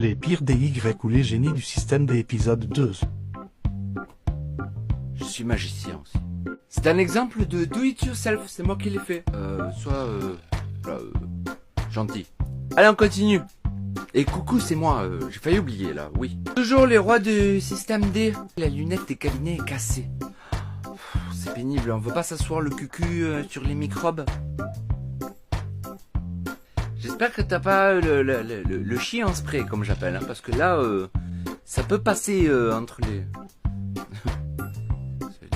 Les pires DY ou les génies du système D épisode 2. Je suis magicien aussi. C'est un exemple de do it yourself, c'est moi qui l'ai fait. Gentil. Allez, on continue. Et coucou, c'est moi, j'ai failli oublier là, oui. Toujours les rois du système D. La lunette des cabinets est cassée. C'est pénible, on veut pas s'asseoir le cucu sur les microbes. J'espère que t'as pas le chien en spray, comme j'appelle, hein, parce que là, ça peut passer entre les...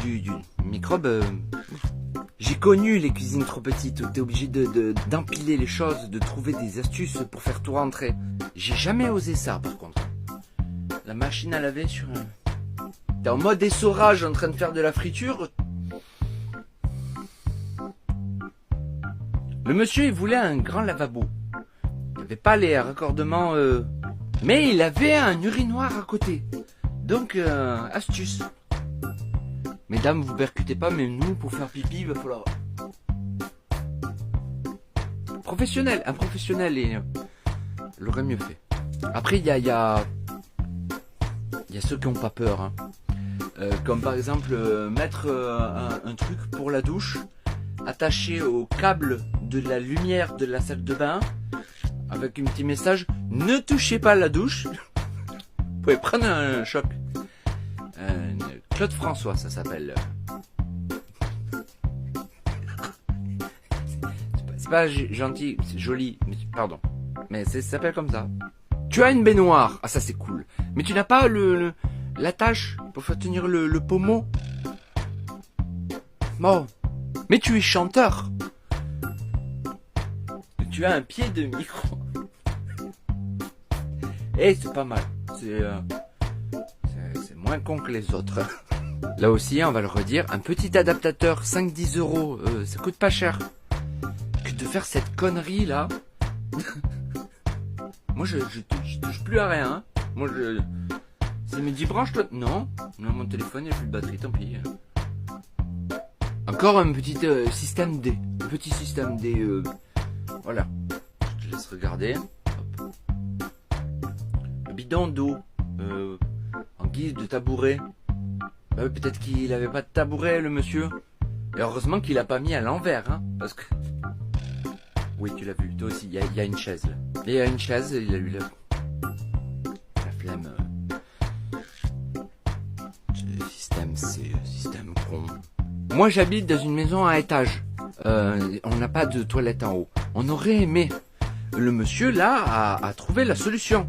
du microbe. J'ai connu les cuisines trop petites où t'es obligé d'empiler les choses, de trouver des astuces pour faire tout rentrer. J'ai jamais osé ça, par contre. La machine à laver sur un... T'es en mode essorage en train de faire de la friture. Le monsieur, il voulait un grand lavabo. Il n'avait pas les raccordements... Mais il avait un urinoir à côté. Donc, astuce. Mesdames, vous percutez pas, mais nous, pour faire pipi, il va falloir... Professionnel, un professionnel l'aurait mieux fait. Après, il y a ceux qui n'ont pas peur. Hein. Comme par exemple, mettre un truc pour la douche, attaché au câble de la lumière de la salle de bain, avec un petit message, ne touchez pas la douche. Vous pouvez prendre un choc. Claude François, ça s'appelle. C'est pas gentil, c'est joli, mais pardon. Mais ça s'appelle comme ça. Tu as une baignoire. Ah, ça c'est cool. Mais tu n'as pas l'attache pour faire tenir le pommeau. Bon. Mais tu es chanteur. Tu as un pied de micro. Eh, c'est pas mal. C'est moins con que les autres. Là aussi, on va le redire, un petit adaptateur, 5-10 euros, ça coûte pas cher. Que de faire cette connerie là. Moi, je touche plus à rien. Hein. Moi, ça me dit branche-toi. Non, mon téléphone, il n'y a plus de batterie, tant pis. Encore un petit système D. Un petit système D. Voilà. Je te laisse regarder. Hop. Le bidon d'eau. En guise de tabouret. Bah oui, peut-être qu'il avait pas de tabouret, le monsieur. Et heureusement qu'il a pas mis à l'envers, hein, parce que... Oui, tu l'as vu, toi aussi, il y a une chaise, là. Il y a une chaise, il a eu la flemme. Système, c'est système con. Moi, j'habite dans une maison à étage. On n'a pas de toilette en haut. On aurait aimé. Le monsieur, là, a trouvé la solution.